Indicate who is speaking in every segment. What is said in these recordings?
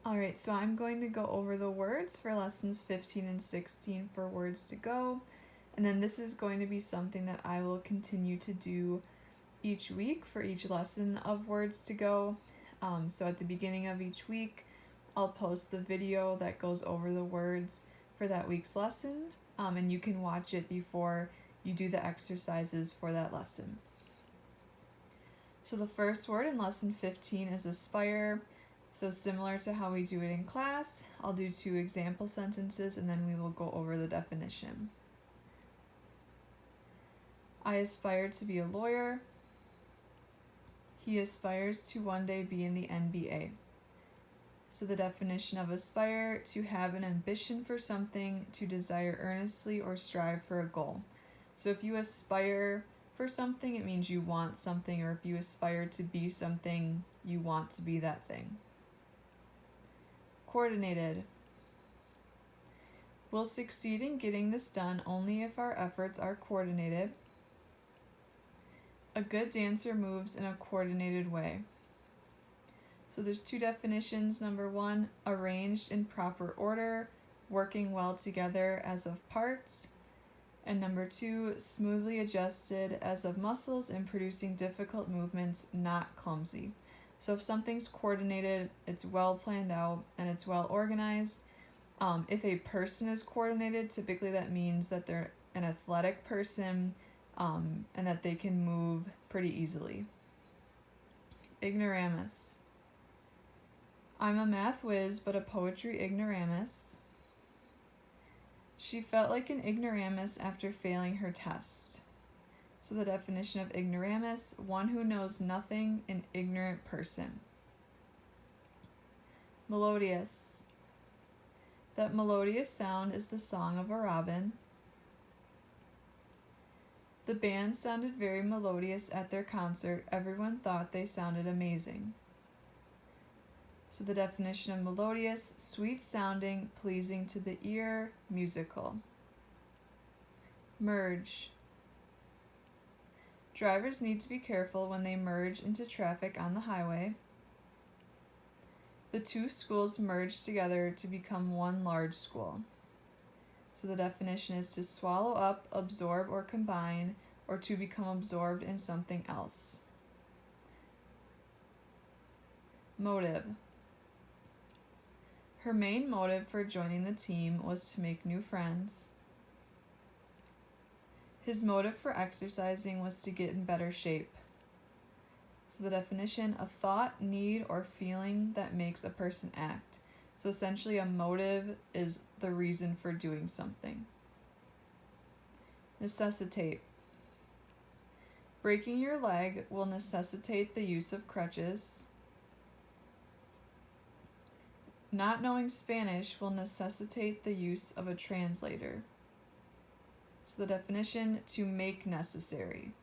Speaker 1: Alright, so I'm going to go over the words for lessons 15 and 16 for words to go. And then this is going to be something that I will continue to do each week for each lesson of words to go. So at the beginning of each week, I'll post the video that goes over the words for that week's lesson. And you can watch it before you do the exercises for that lesson. So the first word in lesson 15 is aspire. So similar to how we do it in class, I'll do 2 example sentences and then we will go over the definition. I aspire to be a lawyer. He aspires to one day be in the NBA. So the definition of aspire: to have an ambition for something, to desire earnestly or strive for a goal. So if you aspire for something, it means you want something, or if you aspire to be something, you want to be that thing. Coordinated. We'll succeed in getting this done only if our efforts are coordinated. A good dancer moves in a coordinated way. So there's 2 definitions. Number 1, arranged in proper order, working well together as of parts. And number 2, smoothly adjusted as of muscles and producing difficult movements, not clumsy. So if something's coordinated, it's well planned out and it's well organized. If a person is coordinated, typically that means that they're an athletic person and that they can move pretty easily. Ignoramus. I'm a math whiz, but a poetry ignoramus. She felt like an ignoramus after failing her test. So the definition of ignoramus: one who knows nothing, an ignorant person. Melodious. That melodious sound is the song of a robin. The band sounded very melodious at their concert. Everyone thought they sounded amazing. So the definition of melodious: sweet sounding, pleasing to the ear, musical. Merge. Drivers need to be careful when they merge into traffic on the highway. The 2 schools merged together to become one large school. So the definition is to swallow up, absorb, or combine, or to become absorbed in something else. Motive. Her main motive for joining the team was to make new friends. His motive for exercising was to get in better shape. So the definition: a thought, need, or feeling that makes a person act. So essentially a motive is the reason for doing something. Necessitate. Breaking your leg will necessitate the use of crutches. Not knowing Spanish will necessitate the use of a translator. So the definition: to make necessary.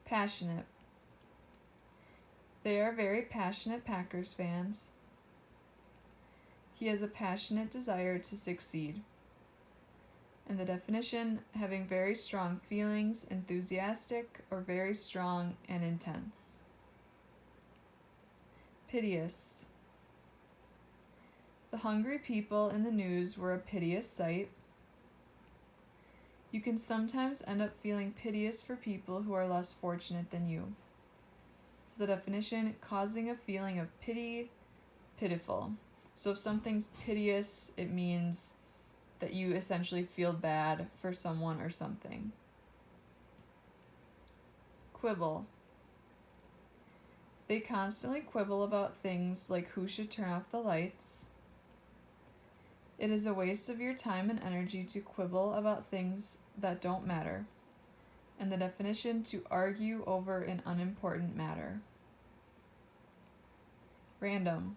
Speaker 1: Passionate. They are very passionate Packers fans. He has a passionate desire to succeed. And the definition: having very strong feelings, enthusiastic, or very strong and intense. Piteous. The hungry people in the news were a piteous sight. You can sometimes end up feeling piteous for people who are less fortunate than you. So the definition: causing a feeling of pity, pitiful. So if something's piteous, it means that you essentially feel bad for someone or something. Quibble. They constantly quibble about things like who should turn off the lights. It is a waste of your time and energy to quibble about things that don't matter. And the definition: to argue over an unimportant matter. Random.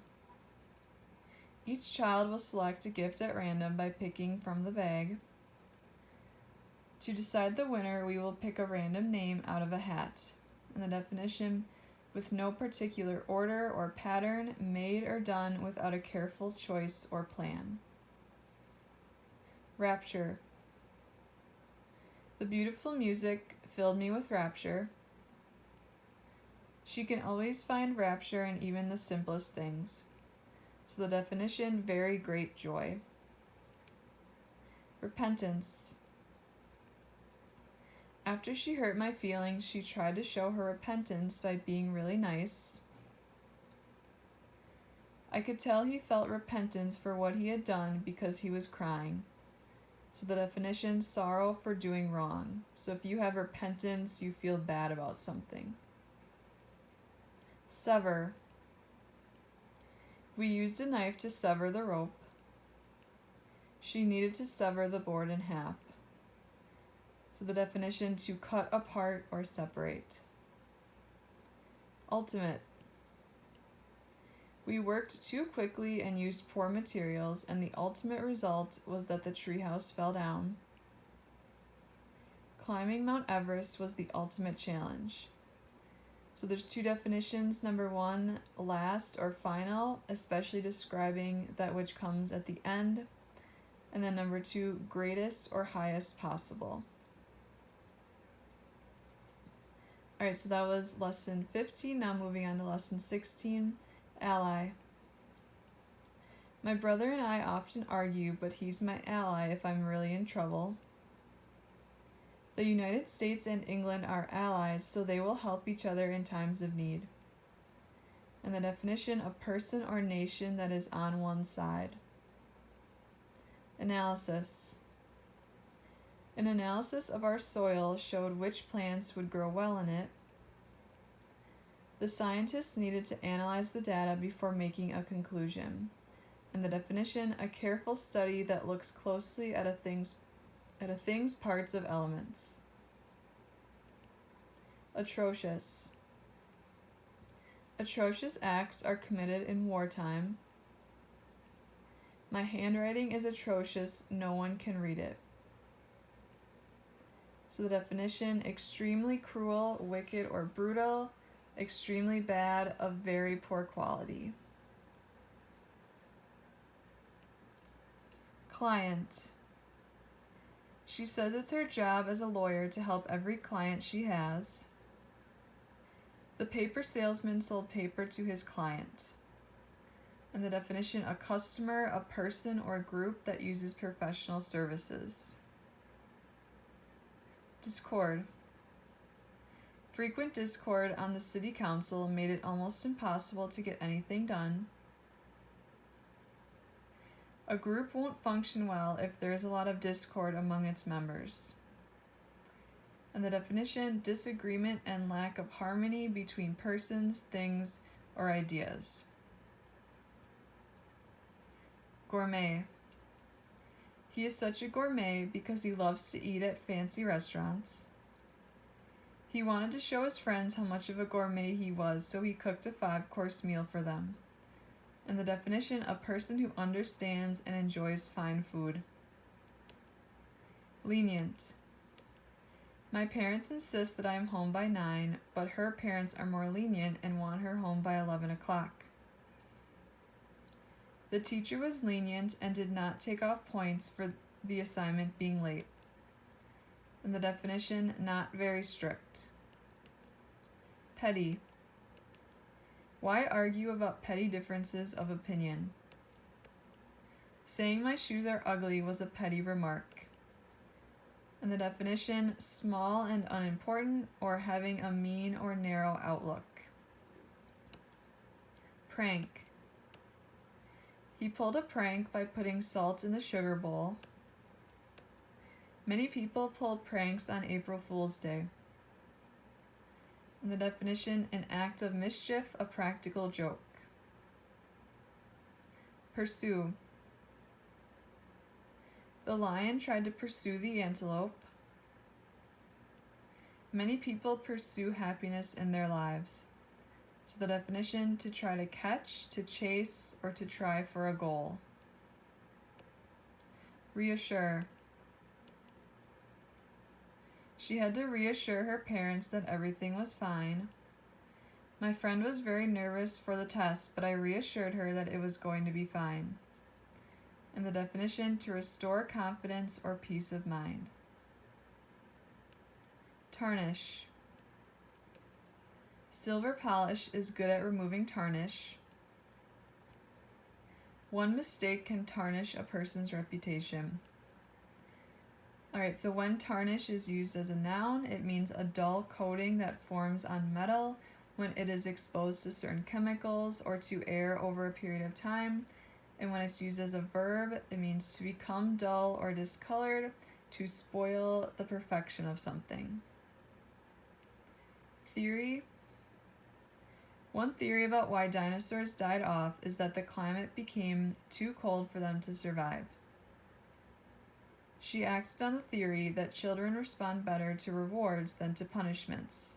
Speaker 1: Each child will select a gift at random by picking from the bag. To decide the winner, we will pick a random name out of a hat. And the definition: with no particular order or pattern, made or done without a careful choice or plan. Rapture. The beautiful music filled me with rapture. She can always find rapture in even the simplest things. So the definition, very great joy. Repentance. After she hurt my feelings, she tried to show her repentance by being really nice. I could tell he felt repentance for what he had done because he was crying. So the definition, sorrow for doing wrong. So if you have repentance, you feel bad about something. Sever. We used a knife to sever the rope. She needed to sever the board in half. So the definition, to cut apart or separate. Ultimate. We worked too quickly and used poor materials, and the ultimate result was that the treehouse fell down. Climbing Mount Everest was the ultimate challenge. So there's two definitions. Number one, last or final, especially describing that which comes at the end. And then number two, greatest or highest possible. Alright, so that was lesson 15. Now moving on to lesson 16, ally. My brother and I often argue, but he's my ally if I'm really in trouble. The United States and England are allies, so they will help each other in times of need. And the definition, a person or nation that is on one side. Analysis. An analysis of our soil showed which plants would grow well in it. The scientists needed to analyze the data before making a conclusion. And the definition, a careful study that looks closely at a thing's parts of elements. Atrocious. Atrocious acts are committed in wartime. My handwriting is atrocious, no one can read it. So the definition, extremely cruel, wicked, or brutal, extremely bad, of very poor quality. Client. She says it's her job as a lawyer to help every client she has. The paper salesman sold paper to his client. And the definition, a customer, a person or group that uses professional services. Discord. Frequent discord on the city council made it almost impossible to get anything done. A group won't function well if there is a lot of discord among its members. And the definition, disagreement and lack of harmony between persons, things, or ideas. Gourmet. He is such a gourmet because he loves to eat at fancy restaurants. He wanted to show his friends how much of a gourmet he was, so he cooked a 5-course meal for them. And the definition, a person who understands and enjoys fine food. Lenient. My parents insist that I am home by 9, but her parents are more lenient and want her home by 11 o'clock. The teacher was lenient and did not take off points for the assignment being late. And the definition, not very strict. Petty. Why argue about petty differences of opinion? Saying my shoes are ugly was a petty remark. And the definition, small and unimportant, or having a mean or narrow outlook. Prank. He pulled a prank by putting salt in the sugar bowl. Many people pulled pranks on April Fool's Day. And the definition, an act of mischief, a practical joke. Pursue. The lion tried to pursue the antelope. Many people pursue happiness in their lives. So the definition, to try to catch, to chase, or to try for a goal. Reassure. She had to reassure her parents that everything was fine. My friend was very nervous for the test, but I reassured her that it was going to be fine. And the definition, to restore confidence or peace of mind. Tarnish. Silver polish is good at removing tarnish. One mistake can tarnish a person's reputation. Alright, so when tarnish is used as a noun, it means a dull coating that forms on metal when it is exposed to certain chemicals or to air over a period of time. And when it's used as a verb, it means to become dull or discolored, to spoil the perfection of something. Theory. One theory about why dinosaurs died off is that the climate became too cold for them to survive. She acted on the theory that children respond better to rewards than to punishments.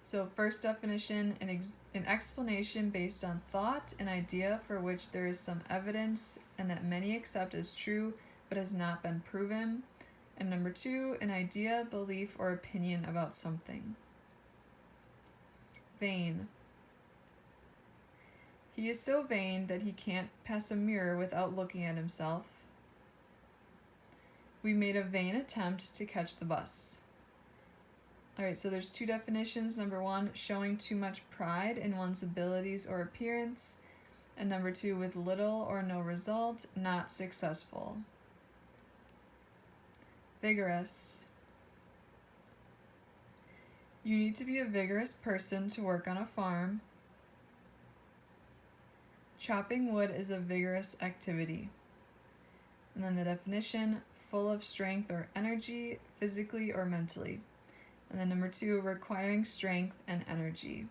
Speaker 1: So first definition, an explanation based on thought, an idea for which there is some evidence and that many accept as true but has not been proven. And number 2, an idea, belief, or opinion about something. Vain. He is so vain that he can't pass a mirror without looking at himself. We made a vain attempt to catch the bus. Alright, so there's 2 definitions. Number 1, showing too much pride in one's abilities or appearance. And number 2, with little or no result, not successful. Vigorous. You need to be a vigorous person to work on a farm. Chopping wood is a vigorous activity. And then the definition, full of strength or energy, physically or mentally. And then number 2, requiring strength and energy.